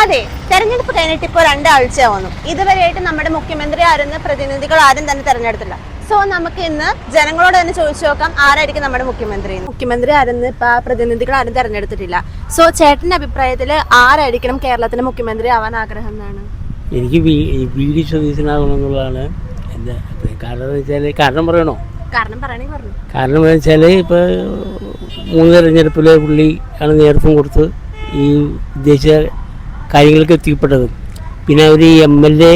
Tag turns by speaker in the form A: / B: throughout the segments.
A: അതെ, തെരഞ്ഞെടുപ്പ് കഴിഞ്ഞിട്ട് ഇപ്പോൾ 2 ആഴ്ചയാവുന്നു. ഇതുവരെയായിട്ട് നമ്മുടെ മുഖ്യമന്ത്രി ആരെന്ന് പ്രതിനിധികൾ ആരും തന്നെ തെരഞ്ഞെടുത്തില്ല. സോ നമുക്ക് ഇന്ന് ജനങ്ങളോട് തന്നെ ചോദിച്ചു നോക്കാം, ആരായിരിക്കും നമ്മുടെ മുഖ്യമന്ത്രി ആരെന്ന് ഇപ്പൊ പ്രതിനിധികൾ ആരും തെരഞ്ഞെടുത്തിട്ടില്ല. സോ ചേട്ടന്റെ അഭിപ്രായത്തിൽ ആരായിരിക്കണം കേരളത്തിന്റെ മുഖ്യമന്ത്രി ആവാൻ ആഗ്രഹം എന്നാണ്?
B: എനിക്ക് വി ഡി സതീശനാകണമെന്നുള്ളതാണ് എൻ്റെ അഭിപ്രായം. കാരണം എന്ന് വെച്ചാൽ കാരണം പറയണോ? കാരണം എന്ന് വെച്ചാൽ ഇപ്പോൾ 3 തെരഞ്ഞെടുപ്പിൽ പുള്ളി ആണ് നേതൃത്വം കൊടുത്ത് ഈ വിദേശ കാര്യങ്ങൾക്ക് എത്തിപ്പെട്ടത്. പിന്നെ അവർ MLA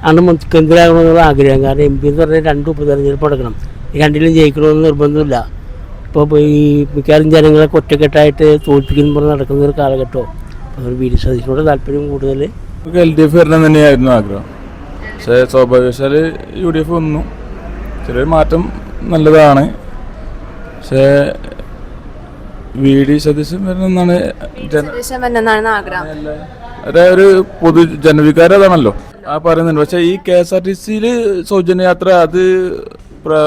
B: ആണ് മുഖ്യമന്ത്രിയാകണമെന്നുള്ള ആഗ്രഹം. കാരണം MP എന്ന് പറഞ്ഞാൽ 2 ഉപതെരഞ്ഞെടുപ്പ് നടക്കണം. ഈ 2ലും ജയിക്കണമെന്ന് നിർബന്ധമില്ല. ഇപ്പോൾ ഈ മിക്കവാറും ജനങ്ങളെ ഒറ്റക്കെട്ടായിട്ട് തോൽപ്പിക്കുന്ന പറഞ്ഞ് നടക്കുന്ന ഒരു കാലഘട്ടമോ. അപ്പോൾ വി ഡി സതീശനോട് താല്പര്യം കൂടുതൽ
C: LDF വരണം തന്നെയായിരുന്നു ആഗ്രഹം. പക്ഷേ സ്വാഭാവികവശാൽ UDF വന്നു. ചെറിയൊരു മാറ്റം നല്ലതാണ്. പക്ഷേ വി ഡി സതീശൻ വരണമെന്നാണ് ഒരു പൊതു ജനവികാരം അതാണല്ലോ ആ പറയുന്നുണ്ട്. പക്ഷേ ഈ KSRTCയിൽ സൗജന്യ യാത്ര അത്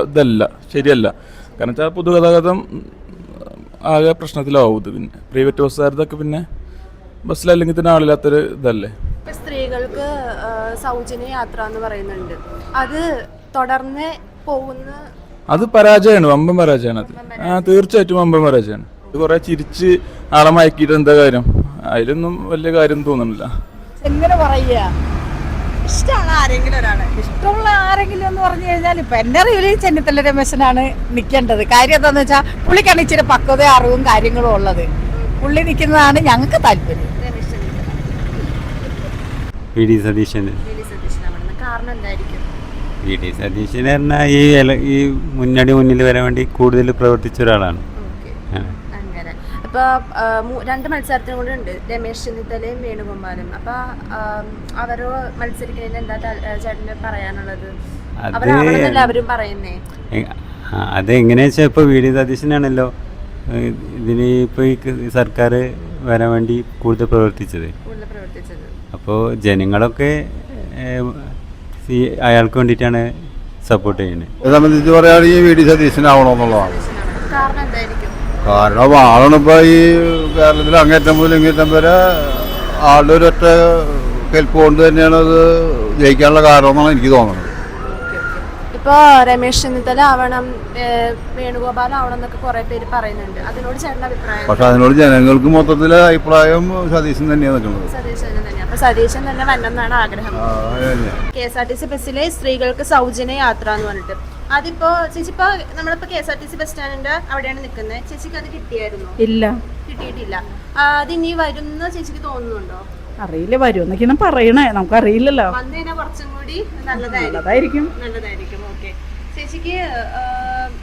C: ഇതല്ല, ശരിയല്ല. കാരണം വെച്ചാൽ പൊതുഗതാഗതം ആകെ പ്രശ്നത്തിലാവും. ഇത് പിന്നെ പ്രൈവറ്റ് ബസ്സുകാരതൊക്കെ പിന്നെ ബസ്സിലല്ലെങ്കിൽ തന്നെ ആളില്ലാത്തൊരു ഇതല്ലേ.
A: സ്ത്രീകൾക്ക് സൗജന്യ യാത്ര എന്ന് പറയുന്നുണ്ട്, അത് തുടർന്ന് പോകുന്ന
C: അത് പരാജയമാണ്, വമ്പൻ പരാജയമാണ് അത്. തീർച്ചയായിട്ടും വമ്പൻ പരാജയമാണ്. കുറെ ചിരിച്ച് ആളെ മയക്കിയിട്ട് എന്താ കാര്യം? അതിലൊന്നും വലിയ കാര്യം തോന്നുന്നില്ല.
D: എങ്ങനെ പറയുക,
A: ഇഷ്ടമുള്ള
D: ആരെങ്കിലും എന്ന് പറഞ്ഞു കഴിഞ്ഞാൽ ഇപ്പൊ എന്റെ അറിവില് ചെന്നിത്തല രമേശനാണ് നിൽക്കേണ്ടത്. കാര്യം എന്താന്ന് വെച്ചാൽ പുള്ളിക്കാണ് ഇച്ചിരി പക്വതയും അറിവും കാര്യങ്ങളും ഉള്ളത്. പുള്ളി നിൽക്കുന്നതാണ് ഞങ്ങൾക്ക് താല്പര്യം.
E: വി ഡി സതീശന് പറഞ്ഞാൽ ഈ മുന്നിൽ വരാൻ വേണ്ടി കൂടുതൽ പ്രവർത്തിച്ച ഒരാളാണ്.
A: അപ്പൊ 2 മത്സരത്തിനും കൂടെ ഉണ്ട്, രമേശ് ചെന്നിത്തലയും വേണുഗോപാലും. അപ്പൊ അവരോ മത്സരിക്കുന്നതിന് എന്താ ചേട്ടന് പറയാനുള്ളത്? അവരും പറയുന്നേ
E: അതെങ്ങനെയാ വെച്ചാൽ ഇപ്പൊ വി ഡി സതീശനാണല്ലോ ഇതിന് ഇപ്പൊ ഈ സർക്കാർ വരാൻ വേണ്ടി കൂടുതൽ പ്രവർത്തിച്ചത്. അപ്പോൾ ജനങ്ങളൊക്കെ അയാൾക്ക് വേണ്ടിയിട്ടാണ് സപ്പോർട്ട് ചെയ്യുന്നത്.
F: ഇത് സംബന്ധിച്ച് പറയുകയാണെങ്കിൽ വി ഡി സതീശനാവണമെന്നുള്ളതാണ്. കാരണം ആളാണ് ഇപ്പോൾ ഈ കേരളത്തിൽ അങ്ങേറ്റം മുതൽ ഇങ്ങേറ്റം വരെ ആളുടെ ഒരൊറ്റ കെൽപ്പ് കൊണ്ട് തന്നെയാണ് അത് ജയിക്കാനുള്ള കാരണം എന്നാണ് എനിക്ക് തോന്നുന്നത്.
A: ഇപ്പൊ രമേശ് ചെന്നിത്തല ആവണം, വേണുഗോപാൽ ആവണം എന്നൊക്കെ കുറെ പേര് പറയുന്നുണ്ട്. അതിനോട് ചേട്ടന്റെ അഭിപ്രായം?
F: പക്ഷെ അതിനോട് ജനങ്ങൾക്ക് മൊത്തത്തിലെ അഭിപ്രായം സതീശൻ തന്നെയാണ് നിൽക്കുന്നത്.
A: സതീശൻ തന്നെ വരണമെന്നാണ് ആഗ്രഹം. KSRTC ബസ്സിലെ സ്ത്രീകൾക്ക് സൗജന്യ യാത്ര എന്ന് പറഞ്ഞിട്ട് അതിപ്പോ ചേച്ചി ഇപ്പൊ നമ്മളിപ്പോ KSRTC ബസ് സ്റ്റാൻഡിന്റെ അവിടെയാണ് നിൽക്കുന്നത്. ചേച്ചിക്ക് അത് കിട്ടിയായിരുന്നോ?
D: ഇല്ല,
A: കിട്ടിയിട്ടില്ല. അത് ഇനി വരുന്ന ചേച്ചിക്ക് തോന്നുന്നുണ്ടോ?
D: അറിയില്ല, വരുമെന്നൊക്കെയാണ് പറയണേ, നമുക്കറിയില്ലല്ലോ.
A: വന്നതിനെ കുറച്ചും കൂടി നല്ലതായിരിക്കും. ഓക്കെ, ചേച്ചിക്ക്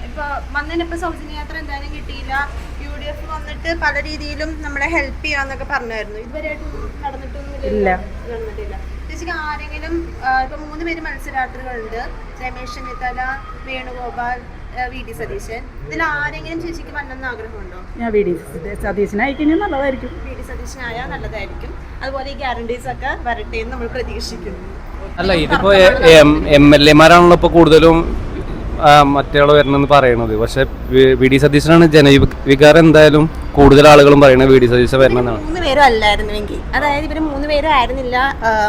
A: ഇപ്പൊ വന്നതിനിപ്പോ സൗജന്യ യാത്ര എന്തായാലും കിട്ടിയില്ല. UDF വന്നിട്ട് പല രീതിയിലും നമ്മളെ ഹെൽപ്പ് ചെയ്യാന്നൊക്കെ പറഞ്ഞായിരുന്നു. ഇതുവരെയായിട്ട് നടന്നിട്ടില്ല. ചേച്ചിക്ക് ആരെങ്കിലും ഇപ്പൊ 3 പേര് മത്സരാർത്ഥികളുണ്ട്, രമേശ് ചെന്നിത്തല, വേണുഗോപാൽ, വി ഡി സതീശൻ. ഇതിൽ ആരെങ്കിലും ചേച്ചിക്ക് വരണമെന്ന് ആഗ്രഹമുണ്ടോ?
D: ഞാൻ വി ഡി സതീശനായിക്കഴിഞ്ഞാൽ നല്ലതായിരിക്കും.
A: വി ഡി സതീശനായാൽ നല്ലതായിരിക്കും. അതുപോലെ ഈ ഗ്യാരണ്ടീസ് ഒക്കെ വരട്ടെ എന്ന് നമ്മൾ പ്രതീക്ഷിക്കുന്നു.
G: അല്ല, ഇതിപ്പോ MLA മാരാണല്ലോ ഇപ്പൊ കൂടുതലും മറ്റേയാൾ വരണമെന്ന് പറയണത്. പക്ഷെ വി ഡി സതീശനാണ് ജനവികാരം എന്തായാലും കൂടുതൽ ആളുകളും പറയുന്നത്. വി ഡി സതീശൻ വരണമെന്നാണ്.
A: 3 പേരും അല്ലായിരുന്നെങ്കിൽ, അതായത് ഇവര് 3 പേരും ആയിരുന്നില്ല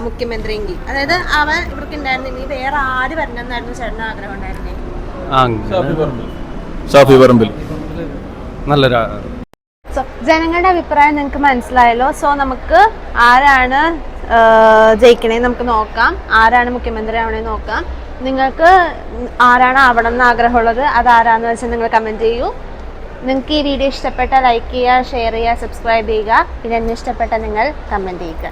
A: മുഖ്യമന്ത്രിയെങ്കിൽ, അതായത് അവൻ ഇവർക്ക് ഉണ്ടായിരുന്നെങ്കിൽ വേറെ ആര് വരണമെന്നായിരുന്നു ചേട്ടന് ആഗ്രഹം ഉണ്ടായിരുന്നെങ്കിൽ?
C: ഷാഫി പറമ്പിൽ
G: നല്ലൊരു
A: ജനങ്ങളുടെ അഭിപ്രായം നിങ്ങൾക്ക് മനസ്സിലായല്ലോ. സോ നമുക്ക് ആരാണ് ജയിക്കണേ നമുക്ക് നോക്കാം, ആരാണ് മുഖ്യമന്ത്രി ആവണേന്ന് നോക്കാം. നിങ്ങൾക്ക് ആരാണ് ആവണം എന്ന് ആഗ്രഹമുള്ളത് അതാരാന്ന് വെച്ചാൽ നിങ്ങൾ കമൻറ്റ് ചെയ്യൂ. നിങ്ങൾക്ക് ഈ വീഡിയോ ഇഷ്ടപ്പെട്ടാൽ ലൈക്ക് ചെയ്യുക, ഷെയർ ചെയ്യുക, സബ്സ്ക്രൈബ് ചെയ്യുക. പിന്നെ എന്നെ ഇഷ്ടപ്പെട്ടാൽ നിങ്ങൾ കമൻറ്റ് ചെയ്യുക.